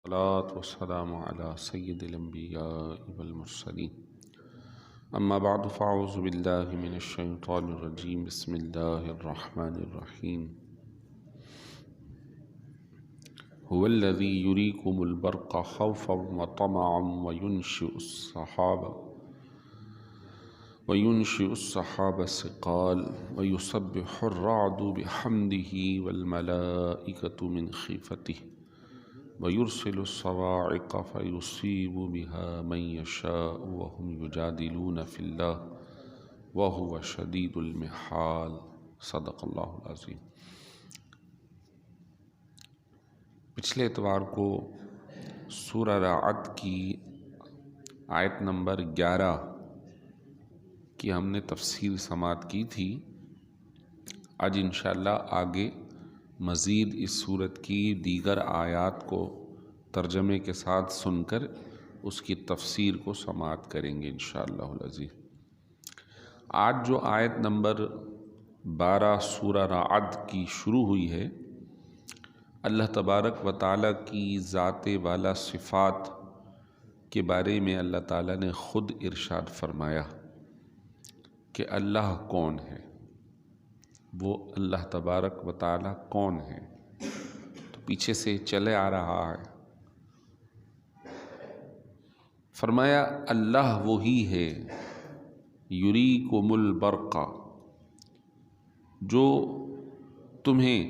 الصلاة والسلام على سيد الأنبياء والمرسلين أما بعد فأعوذ بالله من الشيطان الرجيم بسم الله الرحمن الرحيم هو الذي يريكم البرق خوفا وطمعا وينشئ السحاب الثقال ويسبح الرعد بحمده والملائكة من خيفته ويرسل الصواعق فيصيب بها من يشاء وهم يجادلون في الله وهو شديد المحال صدق اللہ العظیم۔ پچھلے اتوار کو سورہ رعد کی آیت نمبر 11 کی ہم نے تفسیر سماعت کی تھی۔ آج انشاءاللہ آگے مزید اس صورت کی دیگر آیات کو ترجمے کے ساتھ سن کر اس کی تفسیر کو سماعت کریں گے انشاءاللہ العزیز۔ آج جو آیت نمبر 12 سورہ رعد کی شروع ہوئی ہے، اللہ تبارک و تعالیٰ کی ذات والا صفات کے بارے میں اللہ تعالیٰ نے خود ارشاد فرمایا کہ اللہ کون ہے، وہ اللہ تبارک و تعالیٰ کون ہے۔ تو پیچھے سے چلے آ رہا ہے، فرمایا اللہ وہی ہے یریکم البرق، جو تمہیں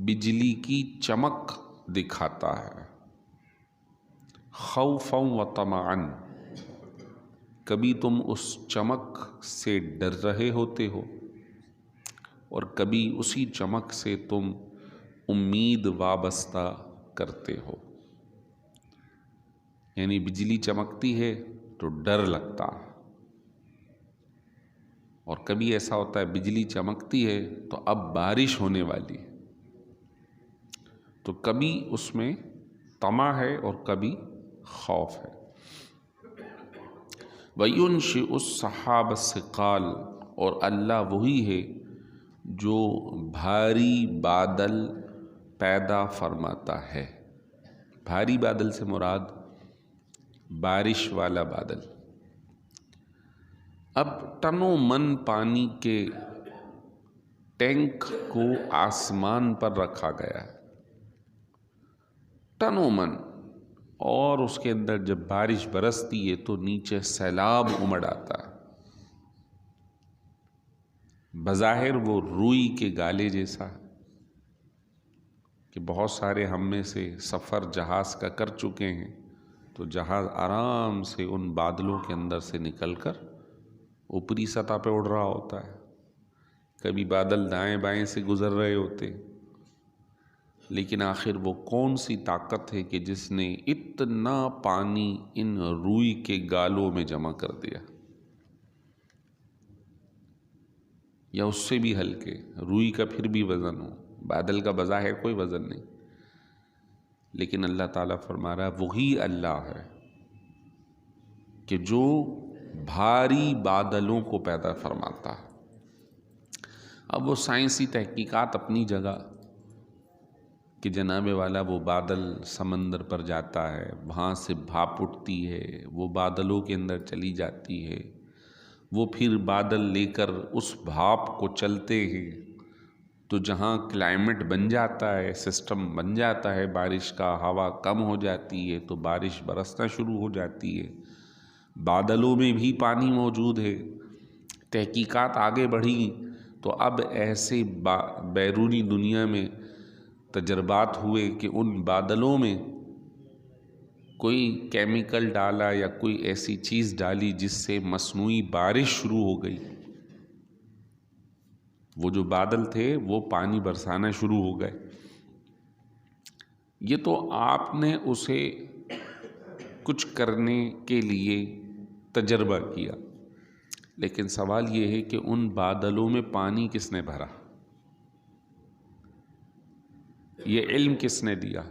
بجلی کی چمک دکھاتا ہے، خوفا و طمعا، کبھی تم اس چمک سے ڈر رہے ہوتے ہو اور کبھی اسی چمک سے تم امید وابستہ کرتے ہو۔ یعنی بجلی چمکتی ہے تو ڈر لگتا ہے، اور کبھی ایسا ہوتا ہے بجلی چمکتی ہے تو اب بارش ہونے والی ہے، تو کبھی اس میں طمع ہے اور کبھی خوف ہے۔ وَيُنشِئُ السَّحَابَ الثِّقَالَ، اور اللہ وہی ہے جو بھاری بادل پیدا فرماتا ہے۔ بھاری بادل سے مراد بارش والا بادل۔ اب ٹنوں من پانی کے ٹینک کو آسمان پر رکھا گیا ہے، ٹنوں من، اور اس کے اندر جب بارش برستی ہے تو نیچے سیلاب امڑ آتا ہے۔ بظاہر وہ روئی کے گالے جیسا ہے کہ بہت سارے ہم میں سے سفر جہاز کا کر چکے ہیں، تو جہاز آرام سے ان بادلوں کے اندر سے نکل کر اوپری سطح پہ اڑ رہا ہوتا ہے۔ کبھی بادل دائیں بائیں سے گزر رہے ہوتے، لیکن آخر وہ کون سی طاقت ہے کہ جس نے اتنا پانی ان روئی کے گالوں میں جمع کر دیا، یا اس سے بھی ہلکے، روئی کا پھر بھی وزن ہو، بادل کا بظاہر کوئی وزن نہیں، لیکن اللہ تعالیٰ فرما رہا ہے وہی اللہ ہے کہ جو بھاری بادلوں کو پیدا فرماتا ہے۔ اب وہ سائنسی تحقیقات اپنی جگہ کہ جناب والا وہ بادل سمندر پر جاتا ہے، وہاں سے بھاپ اٹھتی ہے، وہ بادلوں کے اندر چلی جاتی ہے، وہ پھر بادل لے کر اس بھاپ کو چلتے ہیں، تو جہاں کلائمیٹ بن جاتا ہے، سسٹم بن جاتا ہے بارش کا، ہوا کم ہو جاتی ہے تو بارش برسنا شروع ہو جاتی ہے۔ بادلوں میں بھی پانی موجود ہے۔ تحقیقات آگے بڑھی تو اب ایسے بیرونی دنیا میں تجربات ہوئے کہ ان بادلوں میں کوئی کیمیکل ڈالا یا کوئی ایسی چیز ڈالی جس سے مصنوعی بارش شروع ہو گئی، وہ جو بادل تھے وہ پانی برسانا شروع ہو گئے۔ یہ تو آپ نے اسے کچھ کرنے کے لیے تجربہ کیا، لیکن سوال یہ ہے کہ ان بادلوں میں پانی کس نے بھرا؟ یہ علم کس نے دیا؟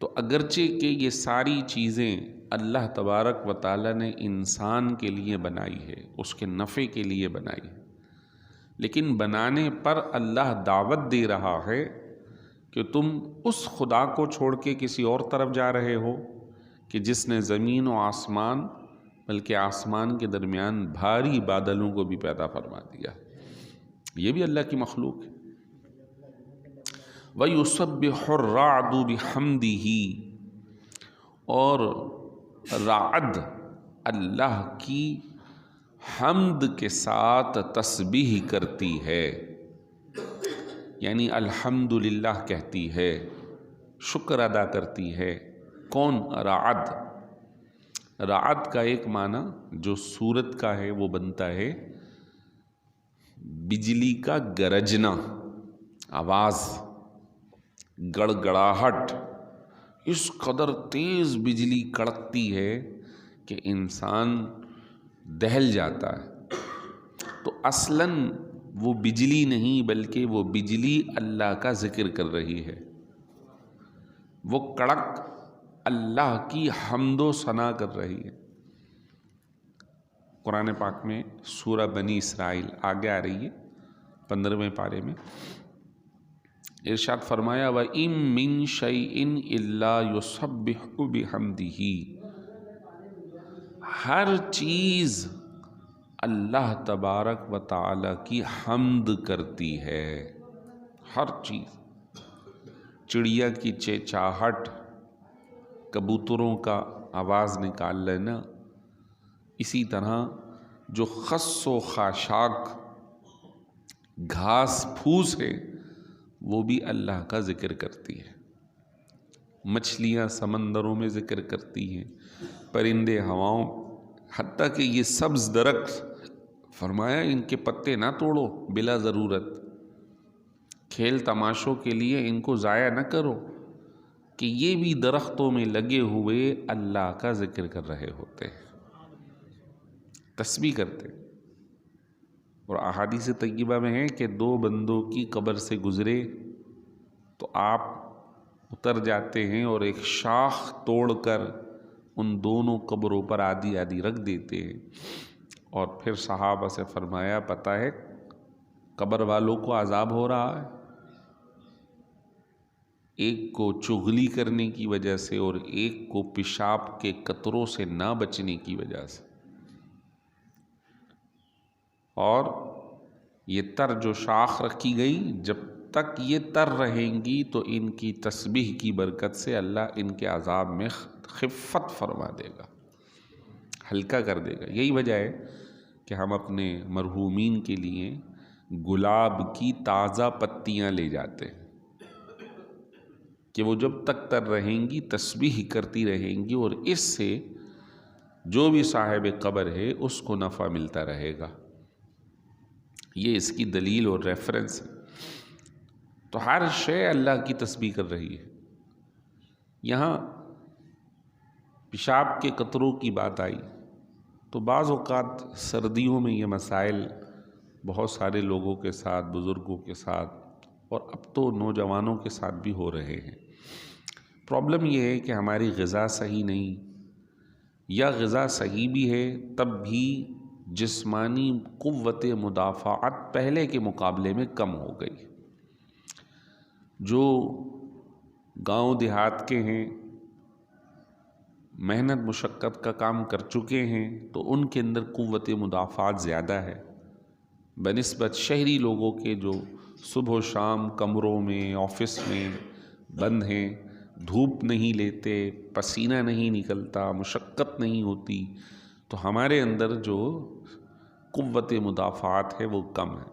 تو اگرچہ کہ یہ ساری چیزیں اللہ تبارک و تعالیٰ نے انسان کے لیے بنائی ہے، اس کے نفع کے لیے بنائی ہے، لیکن بنانے پر اللہ دعوت دے رہا ہے کہ تم اس خدا کو چھوڑ کے کسی اور طرف جا رہے ہو کہ جس نے زمین و آسمان بلکہ آسمان کے درمیان بھاری بادلوں کو بھی پیدا فرما دیا. یہ بھی اللہ کی مخلوق ہے. وَيُسَبِّحُ الرَّعْدُ بِحَمْدِهِ، اور رعد اللہ کی حمد کے ساتھ تسبیح کرتی ہے، یعنی الحمدللہ کہتی ہے، شکر ادا کرتی ہے. کون؟ رعد. رعد کا ایک معنی جو سورت کا ہے وہ بنتا ہے بجلی کا گرجنا، آواز، گڑگڑاہٹ. اس قدر تیز بجلی کڑکتی ہے کہ انسان دہل جاتا ہے. تو اصلاً وہ بجلی نہیں بلکہ وہ بجلی اللہ کا ذکر کر رہی ہے. وہ کڑک اللہ کی حمد و ثنا کر رہی ہے. قرآن پاک میں سورہ بنی اسرائیل آگے آ رہی ہے 15ویں پارے میں ارشاد فرمایا وَإِن مِّن شَيْءٍ إِلَّا يُسَبِّحُ بِحَمْدِهِ، ہر چیز اللہ تبارک و تعالی کی حمد کرتی ہے. ہر چیز، چڑیا کی چہچہاہٹ، کبوتروں کا آواز نکال لینا، اسی طرح جو خس و خاشاک گھاس پھوس ہے وہ بھی اللہ کا ذکر کرتی ہے. مچھلیاں سمندروں میں ذکر کرتی ہیں، پرندے ہواؤں، حتیٰ کہ یہ سبز درخت فرمایا ان کے پتے نہ توڑو بلا ضرورت، کھیل تماشوں کے لیے ان کو ضائع نہ کرو، کہ یہ بھی درختوں میں لگے ہوئے اللہ کا ذکر کر رہے ہوتے ہیں، تسبیح کرتے. اور احادیث طیبہ میں ہے کہ 2 بندوں کی قبر سے گزرے تو آپ اتر جاتے ہیں اور ایک شاخ توڑ کر ان دونوں قبروں پر آدھی آدھی رکھ دیتے ہیں، اور پھر صحابہ سے فرمایا پتہ ہے قبر والوں کو عذاب ہو رہا ہے، ایک کو چغلی کرنے کی وجہ سے اور ایک کو پیشاب کے قطروں سے نہ بچنے کی وجہ سے. اور یہ تر جو شاخ رکھی گئی، جب تک یہ تر رہیں گی تو ان کی تسبیح کی برکت سے اللہ ان کے عذاب میں خفت فرما دے گا، ہلکا کر دے گا. یہی وجہ ہے کہ ہم اپنے مرحومین کے لیے گلاب کی تازہ پتیاں لے جاتے ہیں کہ وہ جب تک تر رہیں گی تسبیح کرتی رہیں گی، اور اس سے جو بھی صاحب قبر ہے اس کو نفع ملتا رہے گا. یہ اس کی دلیل اور ریفرنس ہے. تو ہر شے اللہ کی تسبیح کر رہی ہے. یہاں پیشاب کے قطروں کی بات آئی تو بعض اوقات سردیوں میں یہ مسائل بہت سارے لوگوں کے ساتھ، بزرگوں کے ساتھ، اور اب تو نوجوانوں کے ساتھ بھی ہو رہے ہیں. پرابلم یہ ہے کہ ہماری غذا صحیح نہیں، یا غذا صحیح بھی ہے تب بھی جسمانی قوت مدافعت پہلے کے مقابلے میں کم ہو گئی. جو گاؤں دیہات کے ہیں، محنت مشقت کا کام کر چکے ہیں، تو ان کے اندر قوت مدافعت زیادہ ہے بنسبت شہری لوگوں کے جو صبح و شام کمروں میں، آفس میں بند ہیں، دھوپ نہیں لیتے، پسینہ نہیں نکلتا، مشقت نہیں ہوتی. تو ہمارے اندر جو قوت مدافعت ہے وہ کم ہے.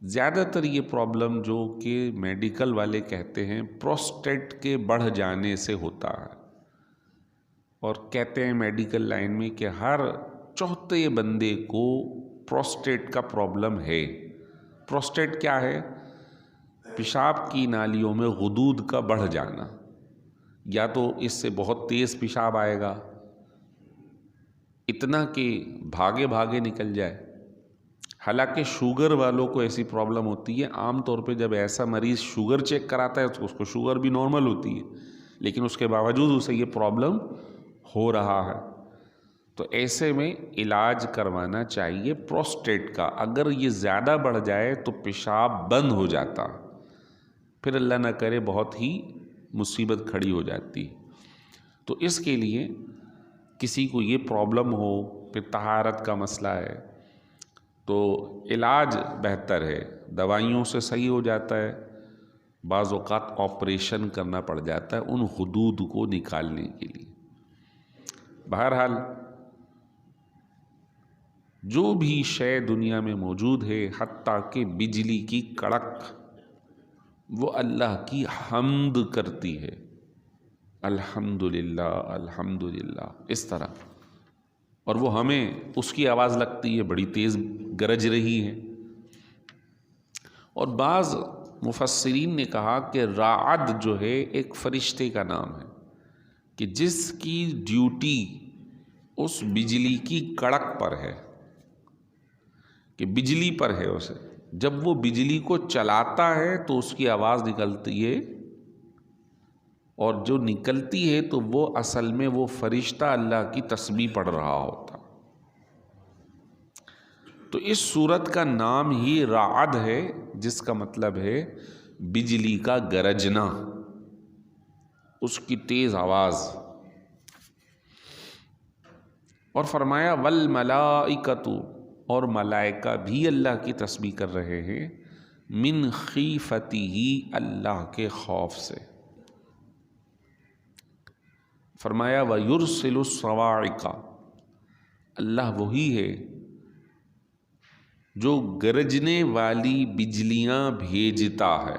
زیادہ تر یہ پرابلم جو کہ میڈیکل والے کہتے ہیں پروسٹیٹ کے بڑھ جانے سے ہوتا ہے، اور کہتے ہیں میڈیکل لائن میں کہ ہر 4تھے بندے کو پروسٹیٹ کا پرابلم ہے. پروسٹیٹ کیا ہے؟ پیشاب کی نالیوں میں غدود کا بڑھ جانا. یا تو اس سے بہت تیز پیشاب آئے گا، اتنا کہ بھاگے بھاگے نکل جائے. حالانکہ شوگر والوں کو ایسی پرابلم ہوتی ہے. عام طور پہ جب ایسا مریض شوگر چیک کراتا ہے تو اس کو شوگر بھی نارمل ہوتی ہے، لیکن اس کے باوجود اسے یہ پرابلم ہو رہا ہے. تو ایسے میں علاج کروانا چاہیے پروسٹیٹ کا. اگر یہ زیادہ بڑھ جائے تو پیشاب بند ہو جاتا، پھر اللہ نہ کرے بہت ہی مصیبت کھڑی ہو جاتی ہے۔ تو اس کے لیے کسی کو یہ پرابلم ہو، پھر طہارت کا مسئلہ ہے، تو علاج بہتر ہے، دوائیوں سے صحیح ہو جاتا ہے، بعض اوقات آپریشن کرنا پڑ جاتا ہے ان حدود کو نکالنے کے لیے۔ بہرحال جو بھی شے دنیا میں موجود ہے، حتیٰ کہ بجلی کی کڑک، وہ اللہ کی حمد کرتی ہے، الحمدللہ الحمدللہ اس طرح، اور وہ ہمیں اس کی آواز لگتی ہے بڑی تیز گرج رہی ہے۔ اور بعض مفسرین نے کہا کہ راعد جو ہے ایک فرشتے کا نام ہے کہ جس کی ڈیوٹی اس بجلی کی کڑک پر ہے، کہ بجلی پر ہے اسے، جب وہ بجلی کو چلاتا ہے تو اس کی آواز نکلتی ہے، اور جو نکلتی ہے تو وہ اصل میں وہ فرشتہ اللہ کی تسبیح پڑھ رہا ہوتا۔ تو اس سورت کا نام ہی رعد ہے، جس کا مطلب ہے بجلی کا گرجنا، اس کی تیز آواز۔ اور فرمایا والملائکۃ، اور ملائکہ بھی اللہ کی تسبیح کر رہے ہیں، من خیفتہ، اللہ کے خوف سے۔ فرمایا وَيُرْسِلُ الصَّوَاعِقَ، اللہ وہی ہے جو گرجنے والی بجلیاں بھیجتا ہے،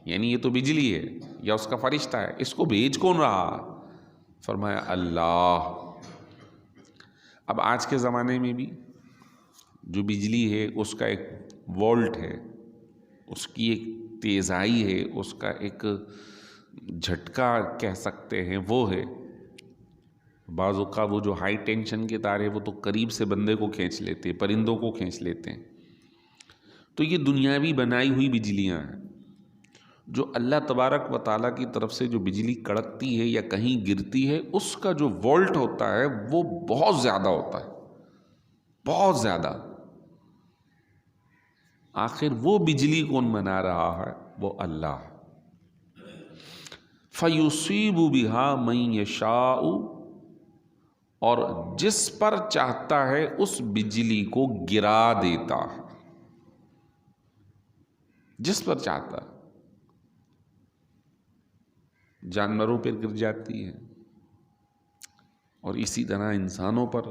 یعنی یہ تو بجلی ہے یا اس کا فرشتہ ہے، اس کو بھیج کون رہا؟ فرمایا اللہ۔ اب آج کے زمانے میں بھی جو بجلی ہے اس کا ایک وولٹ ہے، اس کی ایک تیزائی ہے، اس کا ایک جھٹکا کہہ سکتے ہیں وہ ہے۔ بعض اوقات وہ جو ہائی ٹینشن کے تار ہے وہ تو قریب سے بندے کو کھینچ لیتے ہیں، پرندوں کو کھینچ لیتے ہیں۔ تو یہ دنیاوی بنائی ہوئی بجلیاں ہیں، جو اللہ تبارک و تعالیٰ کی طرف سے جو بجلی کڑکتی ہے یا کہیں گرتی ہے، اس کا جو وولٹ ہوتا ہے وہ بہت زیادہ ہوتا ہے، بہت زیادہ۔ آخر وہ بجلی کون بنا رہا ہے؟ وہ اللہ۔ فَيُصِيبُ بِهَا مَن يَشَاءُ، اور جس پر چاہتا ہے اس بجلی کو گرا دیتا ہے، جس پر چاہتا ہے۔ جانوروں پر گر جاتی ہے، اور اسی طرح انسانوں پر،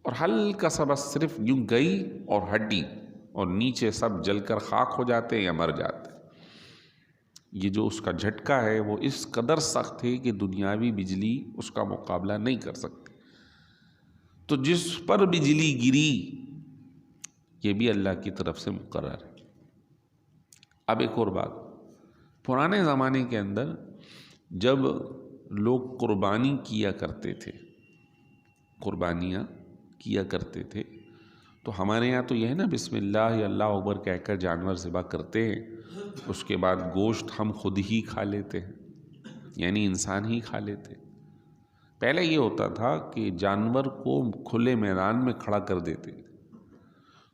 اور ہلکا سا بس صرف یوں گئی اور ہڈی، اور نیچے سب جل کر خاک ہو جاتے یا مر جاتے۔ یہ جو اس کا جھٹکا ہے وہ اس قدر سخت ہے کہ دنیاوی بجلی اس کا مقابلہ نہیں کر سکتی۔ تو جس پر بجلی گری یہ بھی اللہ کی طرف سے مقرر ہے۔ اب ایک اور بات، پرانے زمانے کے اندر جب لوگ قربانی کیا کرتے تھے، قربانیاں کیا کرتے تھے، تو ہمارے یہاں تو یہ ہے نا، بسم اللہ یا اللہ اکبر کہہ کر جانور ذبح کرتے ہیں، اس کے بعد گوشت ہم خود ہی کھا لیتے ہیں، یعنی انسان ہی کھا لیتے۔ پہلے یہ ہوتا تھا کہ جانور کو کھلے میدان میں کھڑا کر دیتے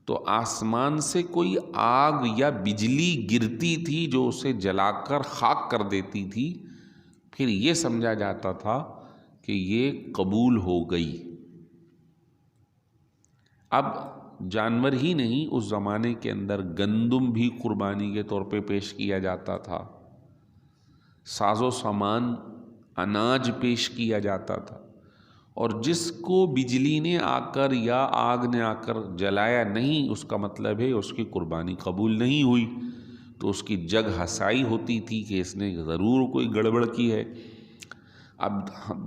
تو آسمان سے کوئی آگ یا بجلی گرتی تھی جو اسے جلا کر خاک کر دیتی تھی، پھر یہ سمجھا جاتا تھا کہ یہ قبول ہو گئی۔ اب جانور ہی نہیں، اس زمانے کے اندر گندم بھی قربانی کے طور پہ پیش کیا جاتا تھا، ساز و سامان اناج پیش کیا جاتا تھا، اور جس کو بجلی نے آ کر یا آگ نے آ کر جلایا نہیں، اس کا مطلب ہے اس کی قربانی قبول نہیں ہوئی، تو اس کی جگ ہسائی ہوتی تھی کہ اس نے ضرور کوئی گڑبڑ کی ہے۔ اب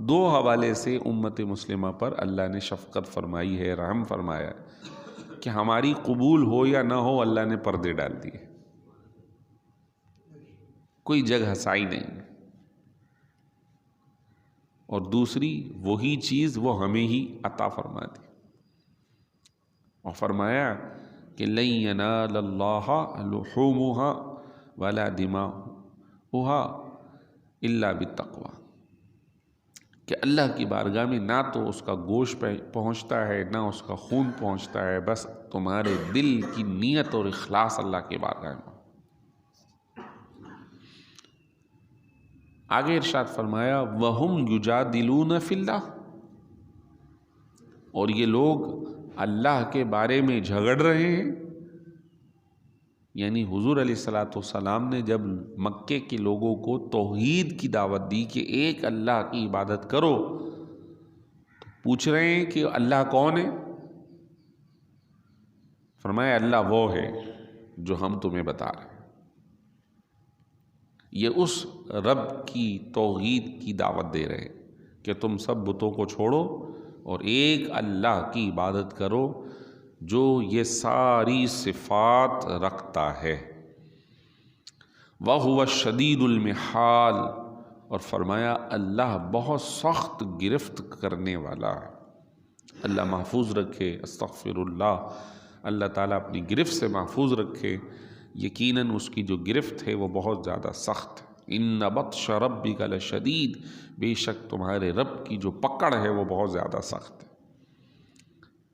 دو حوالے سے امت مسلمہ پر اللہ نے شفقت فرمائی ہے، رحم فرمایا ہے کہ ہماری قبول ہو یا نہ ہو، اللہ نے پردے ڈال دیے، کوئی جگ ہسائی نہیں۔ اور دوسری وہی چیز وہ ہمیں ہی عطا فرما دی، اور فرمایا کہ لن ینال اللہ لحومها ولا دماؤها الا بالتقوی، کہ اللہ کی بارگاہ میں نہ تو اس کا گوشت پہنچتا ہے نہ اس کا خون پہنچتا ہے، بس تمہارے دل کی نیت اور اخلاص اللہ کی بارگاہ میں۔ آگے ارشاد فرمایا وَهُمْ يُجَادِلُونَ فِي اللَّهِ، اور یہ لوگ اللہ کے بارے میں جھگڑ رہے ہیں. یعنی حضور علیہ الصلوۃ والسلام نے جب مکے کے لوگوں کو توحید کی دعوت دی کہ ایک اللہ کی عبادت کرو، تو پوچھ رہے ہیں کہ اللہ کون ہے؟ فرمایا اللہ وہ ہے جو ہم تمہیں بتا رہے ہیں. یہ اس رب کی توحید کی دعوت دے رہے ہیں کہ تم سب بتوں کو چھوڑو اور ایک اللہ کی عبادت کرو جو یہ ساری صفات رکھتا ہے. وَهُوَ الشَّدِيدُ الْمِحَالِ، اور فرمایا اللہ بہت سخت گرفت کرنے والا ہے. اللہ محفوظ رکھے، استغفر اللہ، اللہ تعالیٰ اپنی گرفت سے محفوظ رکھے. یقیناً اس کی جو گرفت ہے وہ بہت زیادہ سخت ہے. اِنَّ بَطْشَ رَبِّكَ لَشَدِيدٌ، بے شک تمہارے رب کی جو پکڑ ہے وہ بہت زیادہ سخت ہے،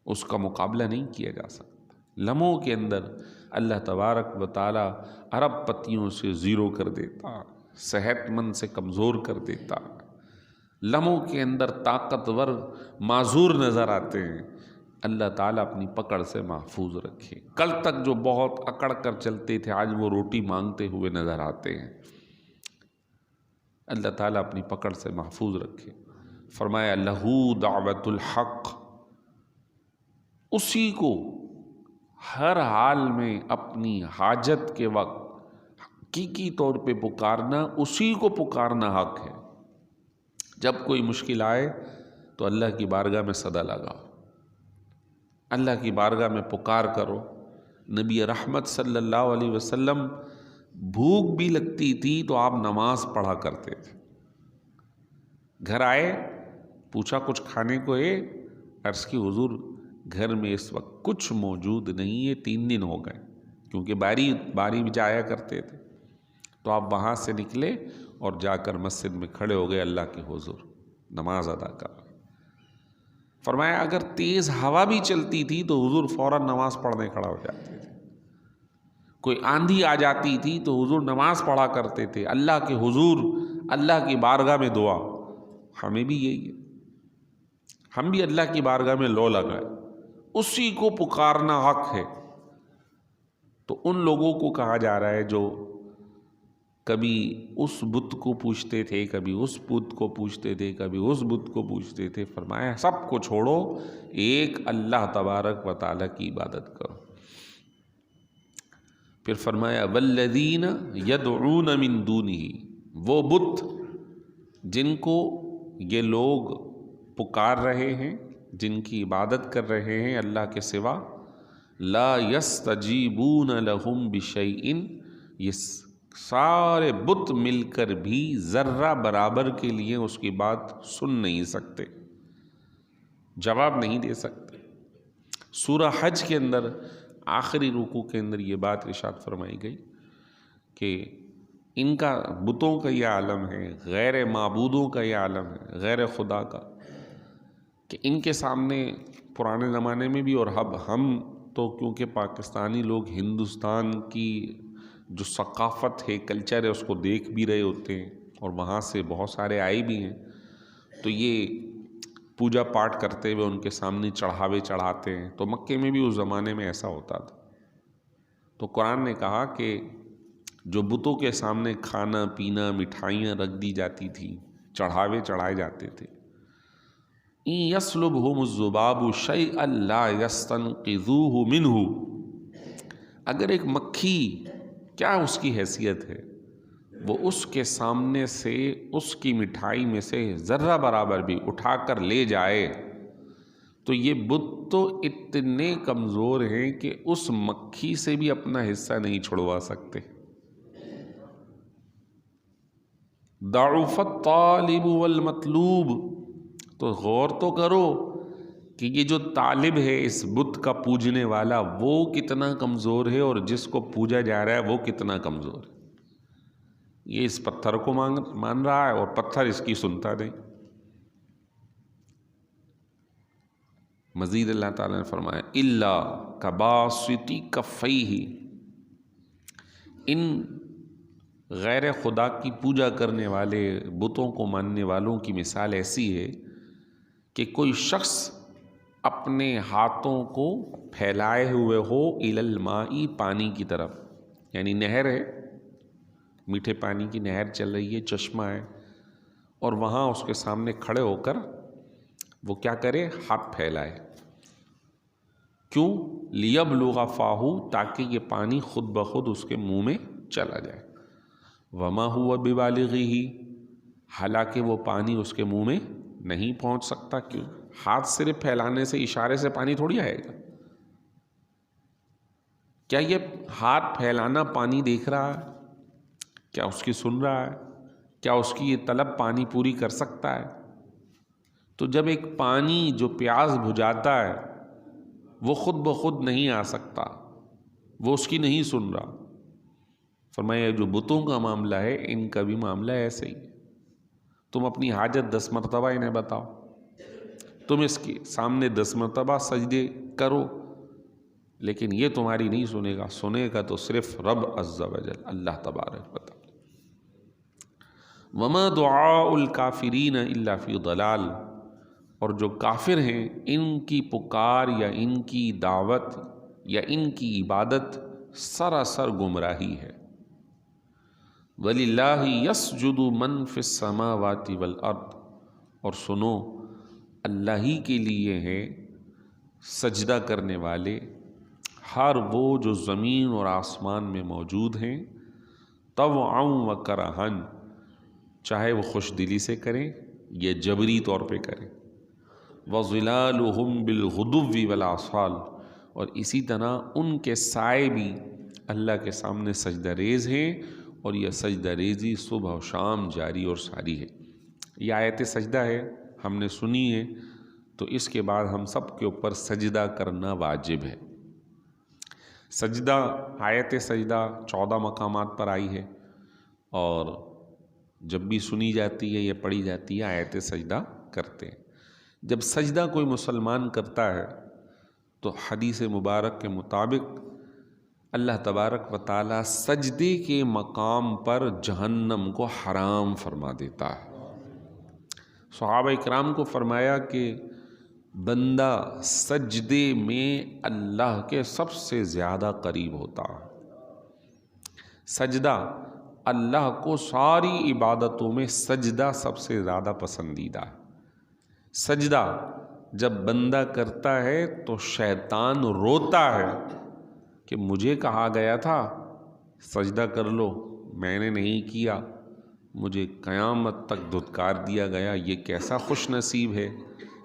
اس کا مقابلہ نہیں کیا جا سکتا. لمحوں کے اندر اللہ تبارک و تعالیٰ ارب پتیوں سے زیرو کر دیتا، صحت مند سے کمزور کر دیتا. لمحوں کے اندر طاقتور معذور نظر آتے ہیں. اللہ تعالیٰ اپنی پکڑ سے محفوظ رکھے. کل تک جو بہت اکڑ کر چلتے تھے آج وہ روٹی مانگتے ہوئے نظر آتے ہیں. اللہ تعالیٰ اپنی پکڑ سے محفوظ رکھے. فرمایا لہو دعوت الحق، اسی کو ہر حال میں اپنی حاجت کے وقت حقیقی طور پہ پکارنا، اسی کو پکارنا حق ہے. جب کوئی مشکل آئے تو اللہ کی بارگاہ میں صدا لگاؤ، اللہ کی بارگاہ میں پکار کرو. نبی رحمت صلی اللہ علیہ وسلم بھوک بھی لگتی تھی تو آپ نماز پڑھا کرتے تھے. گھر آئے، پوچھا کچھ کھانے کو ہے؟ عرض کی حضور گھر میں اس وقت کچھ موجود نہیں ہے، 3 دن ہو گئے، کیونکہ باری بھی جایا کرتے تھے. تو آپ وہاں سے نکلے اور جا کر مسجد میں کھڑے ہو گئے، اللہ کے حضور نماز ادا کر. فرمایا اگر تیز ہوا بھی چلتی تھی تو حضور فوراً نماز پڑھنے کھڑا ہو جاتے تھے. کوئی آندھی آ جاتی تھی تو حضور نماز پڑھا کرتے تھے. اللہ کے حضور، اللہ کی بارگاہ میں دعا. ہمیں بھی یہی ہے، ہم بھی اللہ کی بارگاہ میں لو لگائے، اسی کو پکارنا حق ہے. تو ان لوگوں کو کہا جا رہا ہے جو کبھی اس بت کو پوچھتے تھے، کبھی اس بت کو پوچھتے تھے، کبھی اس بت کو پوچھتے تھے، فرمایا سب کو چھوڑو، ایک اللہ تبارک و تعالیٰ کی عبادت کرو. پھر فرمایا والذین یدعون من دونہ، وہ بت جن کو یہ لوگ پکار رہے ہیں، جن کی عبادت کر رہے ہیں اللہ کے سوا، لا یستجیبون لہم بشیء، یہ سارے بت مل کر بھی ذرہ برابر کے لیے اس کی بات سن نہیں سکتے، جواب نہیں دے سکتے. سورہ حج کے اندر آخری رکوع کے اندر یہ بات ارشاد فرمائی گئی کہ ان کا بتوں کا یہ عالم ہے، غیر معبودوں کا یہ عالم ہے، غیر خدا کا، کہ ان کے سامنے پرانے زمانے میں بھی، اور اب ہم تو کیونکہ پاکستانی لوگ ہندوستان کی جو ثقافت ہے، کلچر ہے، اس کو دیکھ بھی رہے ہوتے ہیں اور وہاں سے بہت سارے آئے بھی ہیں، تو یہ پوجا پاٹ کرتے ہوئے ان کے سامنے چڑھاوے چڑھاتے ہیں. تو مکے میں بھی اس زمانے میں ایسا ہوتا تھا. تو قرآن نے کہا کہ جو بتوں کے سامنے کھانا پینا مٹھائیاں رکھ دی جاتی تھی، چڑھاوے چڑھائے جاتے تھے، إِن يَسْلُبْهُمُ الذُّبَابُ شَيْئًا لَا يَسْتَنقِذُوهُ مِنْهُ، اگر ایک مکھی، کیا اس کی حیثیت ہے، وہ اس کے سامنے سے اس کی مٹھائی میں سے ذرہ برابر بھی اٹھا کر لے جائے، تو یہ بت تو اتنے کمزور ہیں کہ اس مکھی سے بھی اپنا حصہ نہیں چھڑوا سکتے. ضعف الطالب والمطلوب، تو غور تو کرو کہ یہ جو طالب ہے اس بت کا پوجنے والا وہ کتنا کمزور ہے، اور جس کو پوجا جا رہا ہے وہ کتنا کمزور ہے. یہ اس پتھر کو مان رہا ہے اور پتھر اس کی سنتا نہیں. مزید اللہ تعالیٰ نے فرمایا الا کباسط کفیہ، ان غیر خدا کی پوجا کرنے والے، بتوں کو ماننے والوں کی مثال ایسی ہے کہ کوئی شخص اپنے ہاتھوں کو پھیلائے ہوئے ہو الی الماء، پانی کی طرف، یعنی نہر ہے، میٹھے پانی کی نہر چل رہی ہے، چشمہ ہے، اور وہاں اس کے سامنے کھڑے ہو کر وہ کیا کرے؟ ہاتھ پھیلائے. کیوں؟ لیبلغ فاہ، تاکہ یہ پانی خود بخود اس کے منہ میں چلا جائے. وما ہوا ببالغہ، حالانکہ وہ پانی اس کے منہ میں نہیں پہنچ سکتا. کیوں؟ ہاتھ صرف پھیلانے سے، اشارے سے پانی تھوڑی آئے گا. کیا یہ ہاتھ پھیلانا پانی دیکھ رہا ہے؟ کیا اس کی سن رہا ہے؟ کیا اس کی یہ طلب پانی پوری کر سکتا ہے؟ تو جب ایک پانی جو پیاس بجھاتا ہے وہ خود بخود نہیں آ سکتا، وہ اس کی نہیں سن رہا. فرمایا جو بتوں کا معاملہ ہے ان کا بھی معاملہ ایسے ہی. تم اپنی حاجت 10 مرتبہ انہیں بتاؤ، تم اس کے سامنے 10 مرتبہ سجدے کرو، لیکن یہ تمہاری نہیں سنے گا. سنے گا تو صرف رب عز و جل، اللہ تبارک و تعالی. وما دعاء الکافرین الا فی ضلال، اور جو کافر ہیں ان کی پکار یا ان کی دعوت یا ان کی عبادت سراسر گمراہی ہے. وَلِلَّهِ يَسْجُدُ مَن فِي السَّمَاوَاتِ وَالْأَرْضِ، اور سنو اللہ ہی کے لیے ہے سجدہ کرنے والے ہر وہ جو زمین اور آسمان میں موجود ہیں، طوعا و کرہن، چاہے وہ خوش دلی سے کریں یا جبری طور پہ کریں. وَظِلَالُهُمْ بِالْغُدُوِّ وَالْآصَالِ، اور اسی طرح ان کے سائے بھی اللہ کے سامنے سجدہ ریز ہیں، اور یہ سجدہ ریزی صبح و شام جاری اور ساری ہے. یہ آیت سجدہ ہے، ہم نے سنی ہے، تو اس کے بعد ہم سب کے اوپر سجدہ کرنا واجب ہے. سجدہ، آیت سجدہ 14 مقامات پر آئی ہے، اور جب بھی سنی جاتی ہے یا پڑھی جاتی ہے آیت سجدہ کرتے ہیں. جب سجدہ کوئی مسلمان کرتا ہے تو حدیث مبارک کے مطابق اللہ تبارک و تعالی سجدے کے مقام پر جہنم کو حرام فرما دیتا ہے. صحابہ اکرام کو فرمایا کہ بندہ سجدے میں اللہ کے سب سے زیادہ قریب ہوتا ہے. سجدہ اللہ کو ساری عبادتوں میں سجدہ سب سے زیادہ پسندیدہ ہے. سجدہ جب بندہ کرتا ہے تو شیطان روتا ہے کہ مجھے کہا گیا تھا سجدہ کر لو، میں نے نہیں کیا، مجھے قیامت تک دھتکار دیا گیا. یہ کیسا خوش نصیب ہے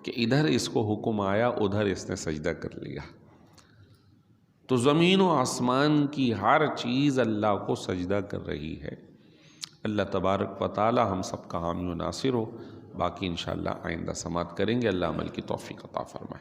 کہ ادھر اس کو حکم آیا، ادھر اس نے سجدہ کر لیا. تو زمین و آسمان کی ہر چیز اللہ کو سجدہ کر رہی ہے. اللہ تبارک و تعالی ہم سب کا حامی و ناصر ہو. باقی انشاءاللہ آئندہ سماعت کریں گے. اللہ عمل کی توفیق عطا فرمائے.